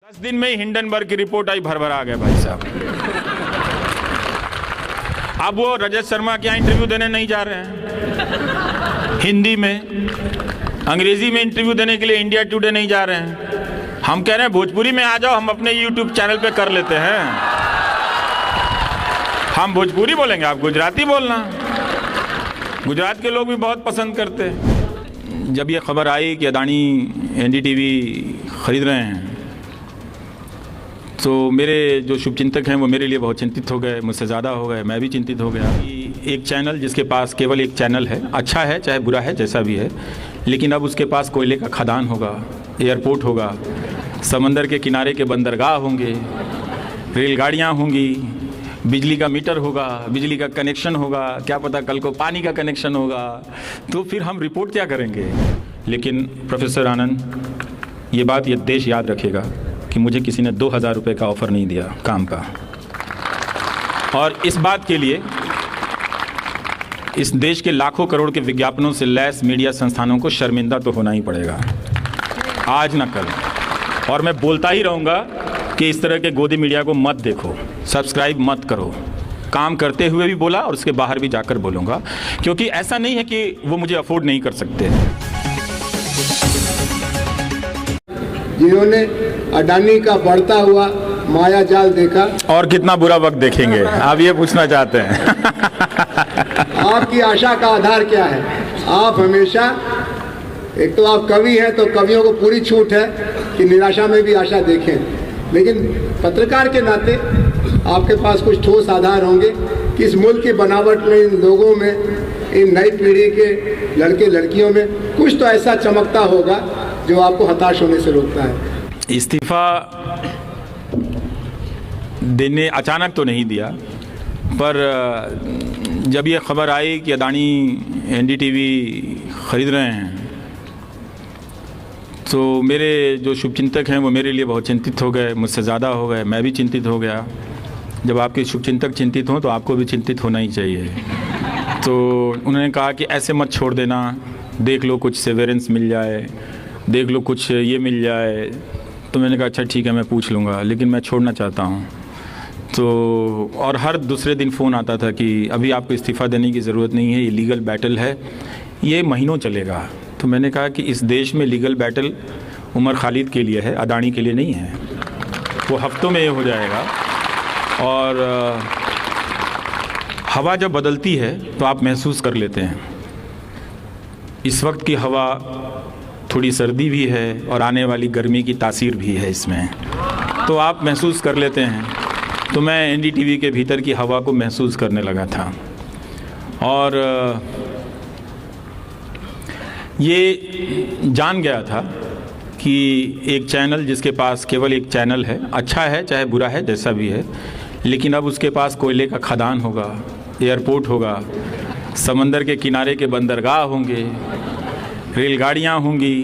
10 दिन में ही हिंडनबर्ग की रिपोर्ट आई, भर आ गए भाई साहब। अब वो रजत शर्मा के यहाँ इंटरव्यू देने नहीं जा रहे हैं, हिंदी में, अंग्रेजी में इंटरव्यू देने के लिए इंडिया टुडे नहीं जा रहे हैं। हम कह रहे हैं भोजपुरी में आ जाओ, हम अपने यूट्यूब चैनल पे कर लेते हैं। हम भोजपुरी बोलेंगे, आप गुजराती बोलना। गुजरात के लोग भी बहुत पसंद करते हैं। जब ये खबर आई कि अदानी एनडीटीवी खरीद रहे हैं, तो मेरे जो शुभचिंतक हैं वो मेरे लिए बहुत चिंतित हो गए, मुझसे ज़्यादा हो गए, मैं भी चिंतित हो गया कि एक चैनल जिसके पास केवल एक चैनल है, अच्छा है चाहे बुरा है जैसा भी है, लेकिन अब उसके पास कोयले का खदान होगा, एयरपोर्ट होगा, समंदर के किनारे के बंदरगाह होंगे, रेलगाड़ियाँ होंगी, बिजली का मीटर होगा, बिजली का कनेक्शन होगा, क्या पता कल को पानी का कनेक्शन होगा, तो फिर हम रिपोर्ट क्या करेंगे। लेकिन प्रोफेसर आनंद, ये बात ये देश याद रखेगा कि मुझे किसी ने 2000 रुपये का ऑफ़र नहीं दिया काम का, और इस बात के लिए इस देश के लाखों करोड़ के विज्ञापनों से लैस मीडिया संस्थानों को शर्मिंदा तो होना ही पड़ेगा, आज ना कल। और मैं बोलता ही रहूँगा कि इस तरह के गोदी मीडिया को मत देखो, सब्सक्राइब मत करो। काम करते हुए भी बोला और उसके बाहर भी जाकर बोलूँगा, क्योंकि ऐसा नहीं है कि वो मुझे अफोर्ड नहीं कर सकते। जिन्होंने अडानी का बढ़ता हुआ माया जाल देखा, और कितना बुरा वक्त देखेंगे, आप ये पूछना चाहते हैं। आपकी आशा का आधार क्या है? आप हमेशा, एक तो आप कवि हैं तो कवियों को पूरी छूट है कि निराशा में भी आशा देखें, लेकिन पत्रकार के नाते आपके पास कुछ ठोस आधार होंगे कि इस मुल्क की बनावट में, इन लोगों में, इन नई पीढ़ी के लड़के लड़कियों में कुछ तो ऐसा चमकता होगा जो आपको हताश होने से रोकता है। इस्तीफ़ा देने अचानक तो नहीं दिया, पर जब ये खबर आई कि अदानी एनडीटीवी ख़रीद रहे हैं, तो मेरे जो शुभचिंतक हैं वो मेरे लिए बहुत चिंतित हो गए, मुझसे ज़्यादा हो गए, मैं भी चिंतित हो गया। जब आपके शुभचिंतक चिंतित हों तो आपको भी चिंतित होना ही चाहिए। तो उन्होंने कहा कि ऐसे मत छोड़ देना, देख लो कुछ सेवेरेंस मिल जाए, देख लो कुछ ये मिल जाए। तो मैंने कहा अच्छा ठीक है, मैं पूछ लूँगा, लेकिन मैं छोड़ना चाहता हूँ। तो और हर दूसरे दिन फ़ोन आता था कि अभी आपको इस्तीफ़ा देने की ज़रूरत नहीं है, ये लीगल बैटल है, ये महीनों चलेगा। तो मैंने कहा कि इस देश में लीगल बैटल उमर खालिद के लिए है, अदानी के लिए नहीं है। वो हफ्तों में ये हो जाएगा। और हवा जब बदलती है तो आप महसूस कर लेते हैं। इस वक्त की हवा थोड़ी सर्दी भी है और आने वाली गर्मी की तासीर भी है इसमें, तो आप महसूस कर लेते हैं। तो मैं एनडीटीवी के भीतर की हवा को महसूस करने लगा था। और ये जान गया था कि एक चैनल जिसके पास केवल एक चैनल है, अच्छा है चाहे बुरा है जैसा भी है, लेकिन अब उसके पास कोयले का खदान होगा, एयरपोर्ट होगा, समंदर के किनारे के बंदरगाह होंगे, रेलगाड़ियाँ होंगी,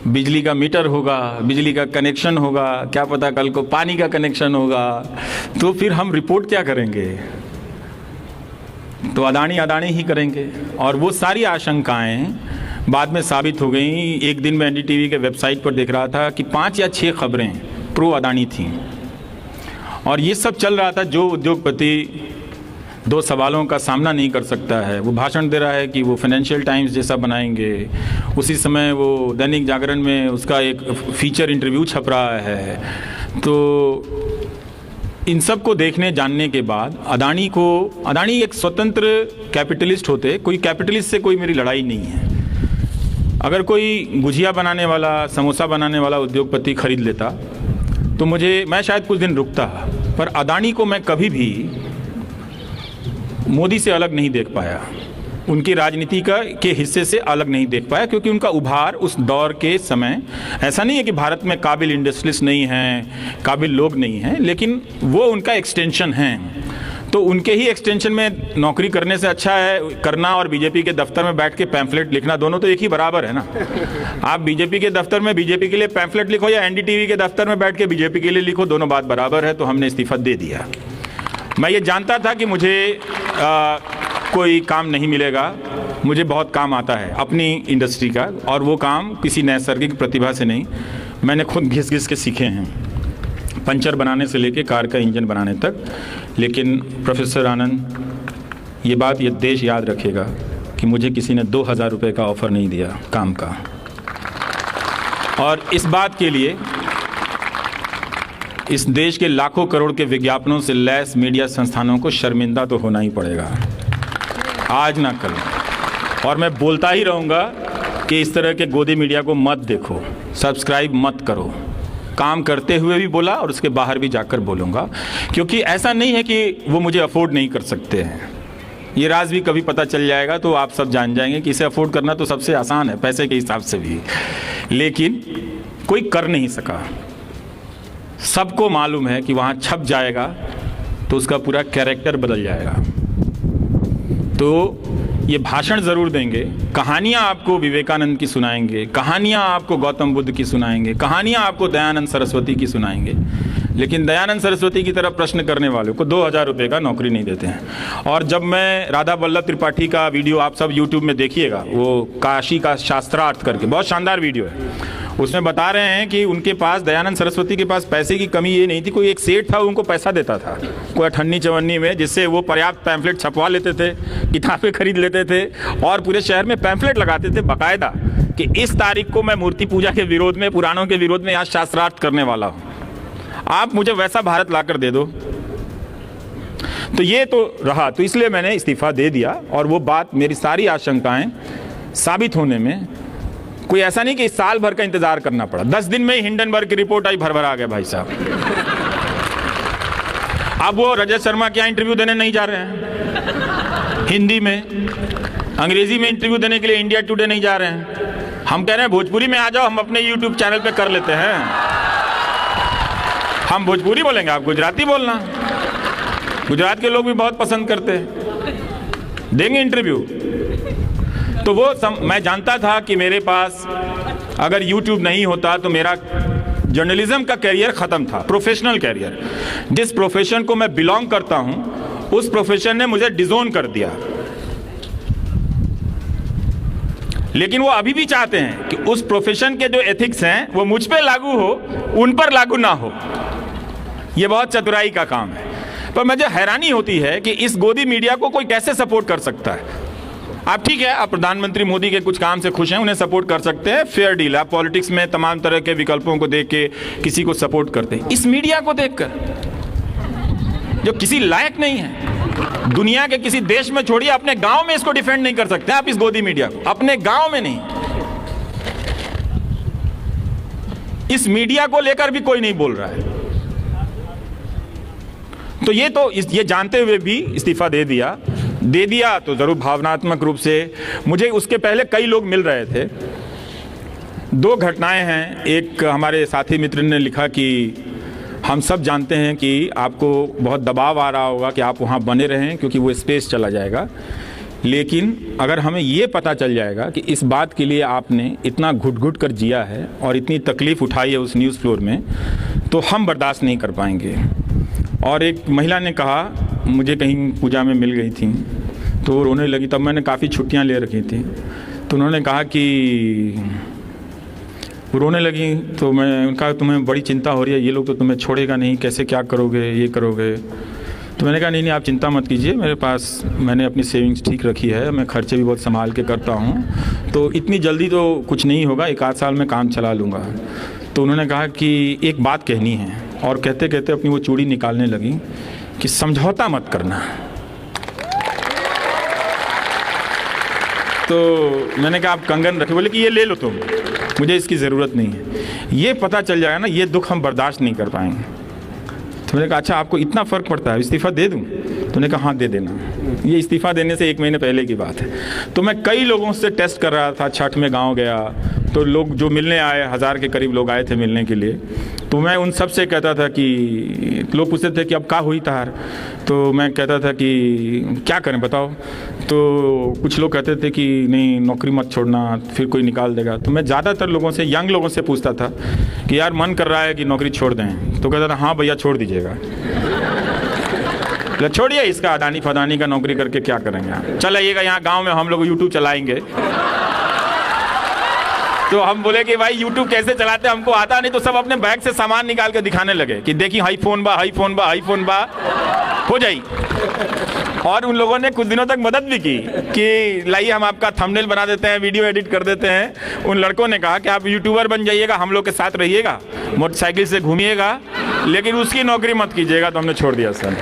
बिजली का मीटर होगा, बिजली का कनेक्शन होगा, क्या पता कल को पानी का कनेक्शन होगा, तो फिर हम रिपोर्ट क्या करेंगे। तो अदानी ही करेंगे। और वो सारी आशंकाएं बाद में साबित हो गई। एक दिन मैं एनडीटीवी के वेबसाइट पर देख रहा था कि 5 या 6 खबरें प्रो अदानी थीं, और ये सब चल रहा था। जो उद्योगपति 2 सवालों का सामना नहीं कर सकता है, वो भाषण दे रहा है कि वो फाइनेंशियल टाइम्स जैसा बनाएंगे। उसी समय वो दैनिक जागरण में उसका एक फीचर इंटरव्यू छप रहा है। तो इन सब को देखने जानने के बाद अदानी एक स्वतंत्र कैपिटलिस्ट होते, कोई कैपिटलिस्ट से कोई मेरी लड़ाई नहीं है। अगर कोई गुजिया बनाने वाला, समोसा बनाने वाला उद्योगपति खरीद लेता तो मैं शायद कुछ दिन रुकता, पर अदानी को मैं कभी भी मोदी से अलग नहीं देख पाया, उनकी राजनीति के हिस्से से अलग नहीं देख पाया, क्योंकि उनका उभार उस दौर के समय, ऐसा नहीं है कि भारत में काबिल इंडस्ट्रियलिस्ट नहीं हैं, काबिल लोग नहीं हैं, लेकिन वो उनका एक्सटेंशन हैं। तो उनके ही एक्सटेंशन में नौकरी करने से अच्छा है करना और बीजेपी के दफ्तर में बैठ के पैम्फलेट लिखना, दोनों तो एक ही बराबर है ना। आप बीजेपी के दफ्तर में बीजेपी के लिए पैम्फलेट लिखो या एनडीटीवी के दफ्तर में बैठ के बीजेपी के लिए लिखो, दोनों बात बराबर है। तो हमने इस्तीफा दे दिया। मैं ये जानता था कि मुझे कोई काम नहीं मिलेगा, मुझे बहुत काम आता है अपनी इंडस्ट्री का, और वो काम किसी नैसर्गिक प्रतिभा से नहीं, मैंने खुद घिस घिस के सीखे हैं। पंचर बनाने से लेके कार का इंजन बनाने तक। लेकिन प्रोफेसर आनंद, ये बात ये देश याद रखेगा कि मुझे किसी ने 2000 रुपये का ऑफ़र नहीं दिया काम का, और इस बात के लिए इस देश के लाखों करोड़ के विज्ञापनों से लैस मीडिया संस्थानों को शर्मिंदा तो होना ही पड़ेगा, आज ना कल। और मैं बोलता ही रहूँगा कि इस तरह के गोदी मीडिया को मत देखो, सब्सक्राइब मत करो। काम करते हुए भी बोला और उसके बाहर भी जाकर बोलूँगा, क्योंकि ऐसा नहीं है कि वो मुझे अफोर्ड नहीं कर सकते हैं। ये राज भी कभी पता चल जाएगा तो आप सब जान जाएंगे कि इसे अफोर्ड करना तो सबसे आसान है पैसे के हिसाब से भी, लेकिन कोई कर नहीं सका। सबको मालूम है कि वहाँ छप जाएगा तो उसका पूरा कैरेक्टर बदल जाएगा। तो ये भाषण ज़रूर देंगे, कहानियाँ आपको विवेकानंद की सुनाएंगे, कहानियाँ आपको गौतम बुद्ध की सुनाएंगे, कहानियाँ आपको दयानंद सरस्वती की सुनाएंगे, लेकिन दयानंद सरस्वती की तरह प्रश्न करने वालों को 2000 रुपये का नौकरी नहीं देते हैं। और जब मैं राधा वल्लभ त्रिपाठी का वीडियो आप सब यूट्यूब में देखिएगा, वो काशी का शास्त्रार्थ करके बहुत शानदार वीडियो है, उसमें बता रहे हैं कि उनके पास, दयानंद सरस्वती के पास पैसे की कमी ये नहीं थी, कोई एक सेठ था उनको पैसा देता था कोई अठन्नी चवन्नी में, जिससे वो पर्याप्त पैम्फलेट छपवा लेते थे, किताबें खरीद लेते थे और पूरे शहर में पैम्फलेट लगाते थे बाकायदा कि इस तारीख को मैं मूर्ति पूजा के विरोध में, पुराणों के विरोध में यहाँ शास्त्रार्थ करने वाला हूँ, आप मुझे वैसा भारत लाकर दे दो। तो ये तो रहा, तो इसलिए मैंने इस्तीफा दे दिया। और वो बात, मेरी सारी आशंकाएं साबित होने में कोई ऐसा नहीं कि साल भर का इंतजार करना पड़ा, 10 दिन में ही हिंडनबर्ग की रिपोर्ट आई, भर आ गया भाई साहब। अब वो रजत शर्मा क्या इंटरव्यू देने नहीं जा रहे हैं हिंदी में, अंग्रेजी में इंटरव्यू देने के लिए इंडिया टुडे नहीं जा रहे हैं। हम कह रहे हैं भोजपुरी में आ जाओ, हम अपने यूट्यूब चैनल पे कर लेते हैं, हम भोजपुरी बोलेंगे, आप गुजराती बोलना, गुजरात के लोग भी बहुत पसंद करते हैं, देंगे इंटरव्यू। तो वो मैं जानता था कि मेरे पास अगर यूट्यूब नहीं होता तो मेरा जर्नलिज्म का कैरियर ख़त्म था, प्रोफेशनल कैरियर। जिस प्रोफेशन को मैं बिलोंग करता हूं, उस प्रोफेशन ने मुझे डिजोन कर दिया। लेकिन वो अभी भी चाहते हैं कि उस प्रोफेशन के जो एथिक्स हैं वो मुझ पे लागू हो, उन पर लागू ना हो। ये बहुत चतुराई का काम है। पर मुझे हैरानी होती है कि इस गोदी मीडिया को कोई कैसे सपोर्ट कर सकता है। आप ठीक है, आप प्रधानमंत्री मोदी के कुछ काम से खुश हैं, उन्हें सपोर्ट कर सकते हैं, फेयर डील। आप पॉलिटिक्स में तमाम तरह के विकल्पों को देख के किसी को सपोर्ट करते हैं। इस मीडिया को देखकर जो किसी लायक नहीं है, दुनिया के किसी देश में छोड़िए, अपने गांव में इसको डिफेंड नहीं कर सकते आप, इस गोदी मीडिया को, अपने गांव में नहीं। इस मीडिया को लेकर भी कोई नहीं बोल रहा है। तो ये जानते हुए भी इस्तीफा दे दिया तो ज़रूर भावनात्मक रूप से। मुझे उसके पहले कई लोग मिल रहे थे। 2 घटनाएं हैं। एक, हमारे साथी मित्र ने लिखा कि हम सब जानते हैं कि आपको बहुत दबाव आ रहा होगा कि आप वहाँ बने रहें क्योंकि वो स्पेस चला जाएगा, लेकिन अगर हमें ये पता चल जाएगा कि इस बात के लिए आपने इतना घुट कर जिया है और इतनी तकलीफ़ उठाई है उस न्यूज़ फ्लोर में, तो हम बर्दाश्त नहीं कर पाएंगे। और एक महिला ने कहा, मुझे कहीं पूजा में मिल गई थी तो रोने लगी, तब मैंने काफ़ी छुट्टियां ले रखी थी, तो उन्होंने कहा कि रोने लगी, तो मैं उनका, तुम्हें बड़ी चिंता हो रही है, ये लोग तो तुम्हें छोड़ेगा नहीं, कैसे क्या करोगे, ये करोगे। तो मैंने कहा नहीं आप चिंता मत कीजिए, मेरे पास, मैंने अपनी सेविंग्स ठीक रखी है, मैं खर्चे भी बहुत संभाल के करता हूँ, तो इतनी जल्दी तो कुछ नहीं होगा, 1-8 साल में काम चला लूँगा। तो उन्होंने कहा कि एक बात कहनी है, और कहते कहते अपनी वो चूड़ी निकालने लगी कि समझौता मत करना। तो मैंने कहा आप कंगन रखे, बोले कि ये ले लो तुम, मुझे इसकी ज़रूरत नहीं है। ये पता चल जाएगा ना, ये दुख हम बर्दाश्त नहीं कर पाएंगे। तो मैंने कहा अच्छा आपको इतना फ़र्क पड़ता है, इस्तीफ़ा दे दूँ? तो उन्होंने कहा हाँ दे देना। ये इस्तीफ़ा देने से 1 महीने पहले की बात है। तो मैं कई लोगों से टेस्ट कर रहा था, छठ में गाँव गया तो लोग जो मिलने आए, 1000 के करीब लोग आए थे मिलने के लिए, तो मैं उन सब से कहता था कि, लोग पूछते थे कि अब क्या हुई तार, तो मैं कहता था कि क्या करें बताओ। तो कुछ लोग कहते थे कि नहीं नौकरी मत छोड़ना, फिर कोई निकाल देगा। तो मैं ज़्यादातर लोगों से, यंग लोगों से पूछता था कि यार मन कर रहा है कि नौकरी छोड़ दें, तो कहता था हाँ भैया छोड़ दीजिएगा। छोड़िए इसका, अदानी फदानी का नौकरी करके क्या करेंगे, चल आइएगा यहाँ गाँव में हम लोग यूट्यूब चलाएँगे। तो हम बोले कि भाई यूट्यूब कैसे चलाते हैं, हमको आता नहीं। तो सब अपने बैग से सामान निकाल के दिखाने लगे कि देखी हाई फोन बा, हाई फोन बा, हाई फोन बा, हो जाई। और उन लोगों ने कुछ दिनों तक मदद भी की कि लाइए हम आपका थंबनेल बना देते हैं, वीडियो एडिट कर देते हैं। उन लड़कों ने कहा कि आप यूट्यूबर बन जाइएगा, हम लोग के साथ रहिएगा, मोटरसाइकिल से घूमिएगा, लेकिन उसकी नौकरी मत कीजिएगा। तो हमने छोड़ दिया सर।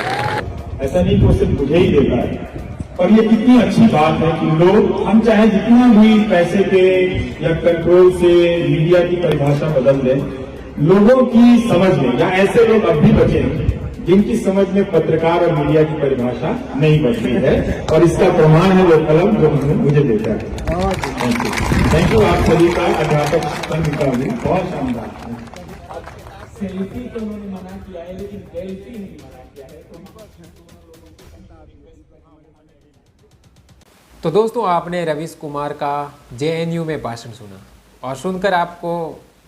ऐसा नहीं कि वो सिर्फ मुझे ही देता है, और ये कितनी अच्छी बात है कि लोग, हम चाहे जितना भी पैसे के या कंट्रोल से मीडिया की परिभाषा बदल दें, लोगों की समझ में, या ऐसे लोग अब भी बचे हैं जिनकी समझ में पत्रकार और मीडिया की परिभाषा नहीं बदली है, और इसका प्रमाण है वो कलम जो उन्होंने मुझे देता है। थैंक यू आप सभी का, अध्यापक संघ का भी बहुत शानदार। सेल्फी तो उन्होंने मना किया है, लेकिन सेल्फी नहीं मना किया है। तो दोस्तों, आपने रवीश कुमार का जेएनयू में भाषण सुना, और सुनकर आपको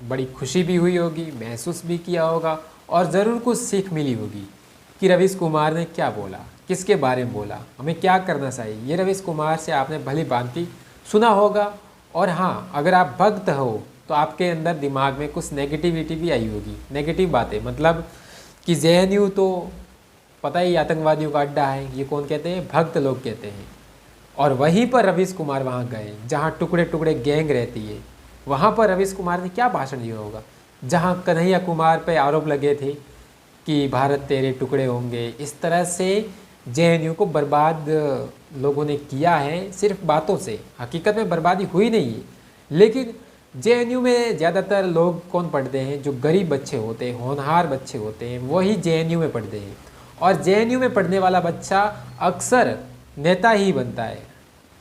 बड़ी खुशी भी हुई होगी, महसूस भी किया होगा, और ज़रूर कुछ सीख मिली होगी कि रवीश कुमार ने क्या बोला, किसके बारे में बोला, हमें क्या करना चाहिए। ये रवीश कुमार से आपने भली भांति सुना होगा। और हाँ, अगर आप भक्त हो तो आपके अंदर दिमाग में कुछ नेगेटिविटी भी आई होगी, नेगेटिव बातें, मतलब कि जेएनयू तो पता ही आतंकवादियों का अड्डा है, ये कौन कहते हैं, भक्त लोग कहते हैं। और वहीं पर रवीश कुमार वहाँ गए जहाँ टुकड़े टुकड़े गैंग रहती है। वहाँ पर रवीश कुमार ने क्या भाषण दिया होगा, जहाँ कन्हैया कुमार पे आरोप लगे थे कि भारत तेरे टुकड़े होंगे। इस तरह से जेएनयू को बर्बाद लोगों ने किया है सिर्फ बातों से, हकीकत में बर्बादी हुई नहीं है। लेकिन जेएनयू में ज़्यादातर लोग कौन पढ़ते हैं, जो गरीब बच्चे होते हैं, होनहार बच्चे होते हैं, वही जेएनयू में पढ़ते हैं। और जेएनयू में पढ़ने वाला बच्चा अक्सर नेता ही बनता है।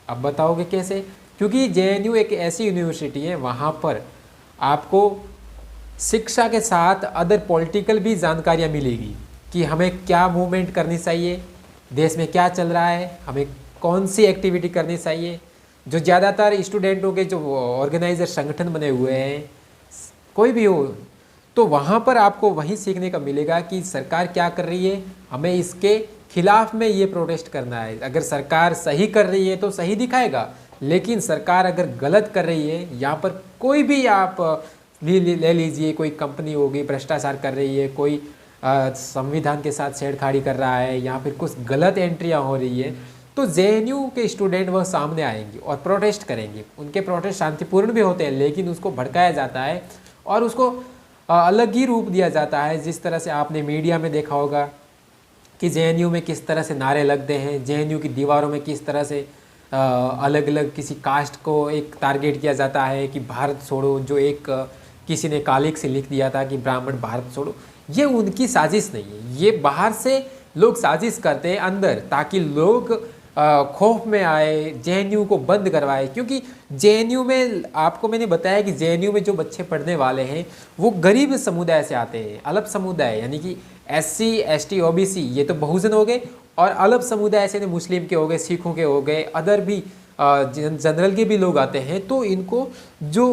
अब बताओगे कैसे? क्योंकि जेएनयू एक ऐसी यूनिवर्सिटी है, वहाँ पर आपको शिक्षा के साथ अदर पॉलिटिकल भी जानकारियाँ मिलेगी कि हमें क्या मूवमेंट करनी चाहिए, देश में क्या चल रहा है, हमें कौन सी एक्टिविटी करनी चाहिए। जो ज़्यादातर स्टूडेंटों के जो ऑर्गेनाइजर संगठन बने हुए हैं, कोई भी हो, तो वहाँ पर आपको वही सीखने का मिलेगा कि सरकार क्या कर रही है, हमें इसके खिलाफ में ये प्रोटेस्ट करना है। अगर सरकार सही कर रही है तो सही दिखाएगा, लेकिन सरकार अगर गलत कर रही है, यहाँ पर कोई भी आप ले लीजिए, कोई कंपनी होगी भ्रष्टाचार कर रही है, कोई संविधान के साथ छेड़खानी कर रहा है, या फिर कुछ गलत एंट्रियाँ हो रही है, तो जेएनयू के स्टूडेंट वह सामने आएंगे और प्रोटेस्ट करेंगे। उनके प्रोटेस्ट शांतिपूर्ण भी होते हैं, लेकिन उसको भड़काया जाता है और उसको अलग ही रूप दिया जाता है। जिस तरह से आपने मीडिया में देखा होगा कि जेएनयू में किस तरह से नारे लगते हैं, जेएनयू की दीवारों में किस तरह से अलग अलग किसी कास्ट को एक टारगेट किया जाता है कि भारत छोड़ो, जो एक किसी ने कालिक से लिख दिया था कि ब्राह्मण भारत छोड़ो। ये उनकी साजिश नहीं है, ये बाहर से लोग साजिश करते हैं अंदर, ताकि लोग खौफ में आए, जेएनयू को बंद करवाए। क्योंकि जेएनयू में आपको मैंने बताया कि जेएनयू में जो बच्चे पढ़ने वाले हैं वो गरीब समुदाय से आते हैं, अल्प समुदाय, यानी कि SC ST OBC ये तो बहुजन हो गए, और अल्प समुदाय ऐसे मुस्लिम के हो गए, सिखों के हो गए, अदर भी जनरल के भी लोग आते हैं। तो इनको जो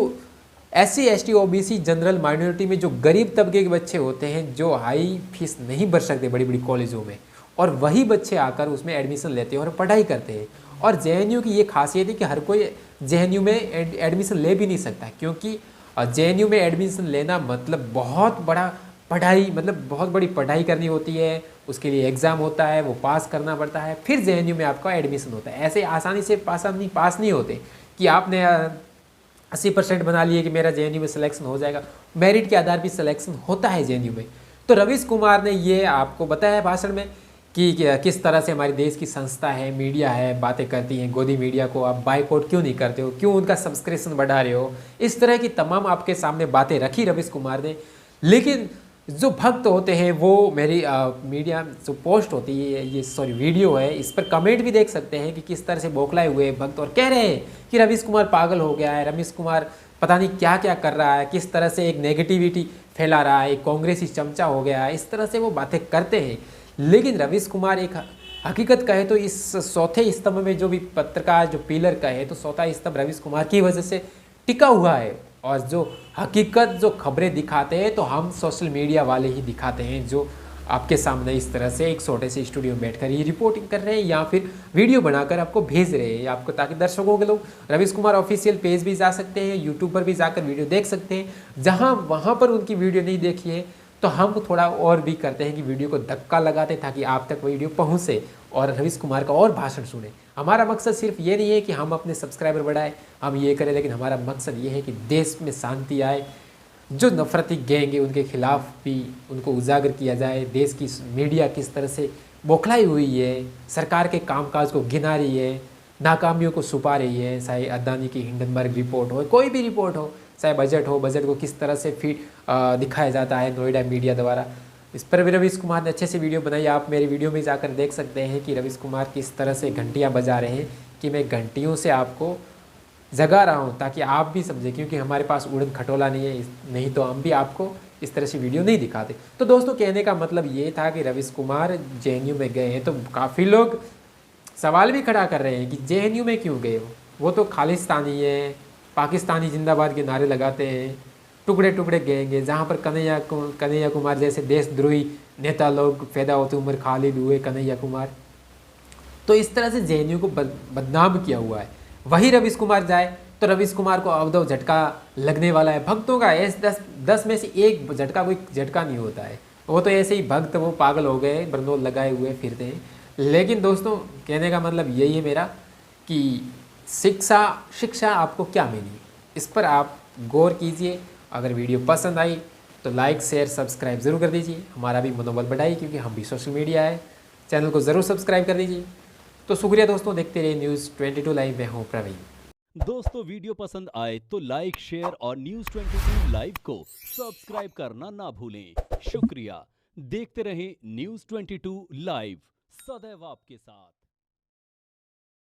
SC ST OBC general minority में जो गरीब तबके के बच्चे होते हैं, जो हाई फीस नहीं भर सकते बड़ी बड़ी कॉलेजों में, और वही बच्चे आकर उसमें एडमिशन लेते हैं और पढ़ाई करते हैं। और जेएनयू की ये खासियत है कि हर कोई जेएनयू में एडमिशन ले भी नहीं सकता, क्योंकि जेएनयू में एडमिशन लेना मतलब बहुत बड़ा पढ़ाई, मतलब बहुत बड़ी पढ़ाई करनी होती है, उसके लिए एग्ज़ाम होता है, वो पास करना पड़ता है, फिर जेएनयू में आपका एडमिशन होता है। ऐसे आसानी से पास नहीं होते कि आपने 80% बना लिए कि मेरा जेएनयू में सिलेक्शन हो जाएगा। मेरिट के आधार पर सिलेक्शन होता है जेएनयू में। तो रवीश कुमार ने ये आपको बताया भाषण में कि किस तरह से हमारे देश की संस्था है, मीडिया है, बातें करती हैं। गोदी मीडिया को आप बायकॉट क्यों नहीं करते हो, क्यों उनका सब्सक्रिप्शन बढ़ा रहे हो, इस तरह की तमाम आपके सामने बातें रखी रवीश कुमार ने। लेकिन जो भक्त होते हैं वो मेरी मीडिया जो पोस्ट होती है, ये सॉरी वीडियो है, इस पर कमेंट भी देख सकते हैं कि किस तरह से बौखलाए हुए भक्त और कह रहे हैं कि रवीश कुमार पागल हो गया है, रवीश कुमार पता नहीं क्या क्या कर रहा है, किस तरह से एक नेगेटिविटी फैला रहा है, एक कांग्रेसी चमचा हो गया है, इस तरह से वो बातें करते हैं। लेकिन रवीश कुमार एक हकीकत कहे तो इस चौथे स्तंभ में जो भी पत्रकार जो पिलर कहे तो चौथा स्तंभ रवीश कुमार की वजह से टिका हुआ है। और जो हकीकत जो खबरें दिखाते हैं तो हम सोशल मीडिया वाले ही दिखाते हैं, जो आपके सामने इस तरह से एक छोटे से स्टूडियो में बैठकर ये रिपोर्टिंग कर रहे हैं या फिर वीडियो बनाकर आपको भेज रहे हैं आपको, ताकि दर्शकों के लोग रवीश कुमार ऑफिशियल पेज भी जा सकते हैं, यूट्यूब पर भी जाकर वीडियो देख सकते हैं। जहाँ वहाँ पर उनकी वीडियो नहीं देखी है तो हम थोड़ा और भी करते हैं कि वीडियो को धक्का लगाते ताकि आप तक वीडियो पहुँचे और रवीश कुमार का और भाषण सुने। हमारा मकसद सिर्फ ये नहीं है कि हम अपने सब्सक्राइबर बढ़ाएं, हम ये करें, लेकिन हमारा मकसद ये है कि देश में शांति आए, जो नफरती गैंग है उनके खिलाफ भी उनको उजागर किया जाए। देश की मीडिया किस तरह से बौखलाई हुई है, सरकार के कामकाज को गिना रही है, नाकामियों को छुपा रही है, चाहे अदानी की हिंडनबर्ग रिपोर्ट हो, कोई भी रिपोर्ट हो, चाहे बजट हो, बजट को किस तरह से दिखाया जाता है नोएडा मीडिया द्वारा। इस पर भी रवीश कुमार ने अच्छे से वीडियो बनाई, आप मेरे वीडियो में जाकर देख सकते हैं कि रवीश कुमार किस तरह से घंटियाँ बजा रहे हैं कि मैं घंटियों से आपको जगा रहा हूँ ताकि आप भी समझें, क्योंकि हमारे पास उड़न खटोला नहीं है, नहीं तो हम भी आपको इस तरह से वीडियो नहीं दिखाते। तो दोस्तों कहने का मतलब ये था कि रवीश कुमार JNU में गए हैं, तो काफ़ी लोग सवाल भी खड़ा कर रहे हैं कि JNU में क्यों गए हो, वो तो खालिस्तानी है, पाकिस्तानी जिंदाबाद के नारे लगाते हैं, टुकड़े टुकड़े गएंगे, जहाँ पर कन्हैया कुमार जैसे देशद्रोही नेता लोग पैदा होते उम्र खालिद हुए कन्हैया कुमार, तो इस तरह से JNU को बदनाम किया हुआ है। वही रवीश कुमार जाए तो रवीश कुमार को अवधव झटका लगने वाला है। भक्तों का ऐसे 10 में से एक झटका कोई झटका नहीं होता है, वो तो ऐसे ही भक्त वो पागल हो गए, बरनोल लगाए हुए फिरते हैं। लेकिन दोस्तों कहने का मतलब यही है मेरा कि शिक्षा आपको क्या मिली, इस पर आप गौर कीजिए। अगर वीडियो पसंद आई तो लाइक शेयर सब्सक्राइब ज़रूर कर दीजिए, हमारा भी मनोबल बढ़ाइए, क्योंकि हम भी सोशल मीडिया है, चैनल को ज़रूर सब्सक्राइब कर दीजिए। तो शुक्रिया दोस्तों, देखते रहिए न्यूज़ 22 लाइव। मैं हूँ प्रवीण। दोस्तों वीडियो पसंद आए तो लाइक शेयर और न्यूज़ 22 लाइव को सब्सक्राइब करना ना भूलें। शुक्रिया। देखते रहें न्यूज़ 22 लाइव, सदैव आपके साथ।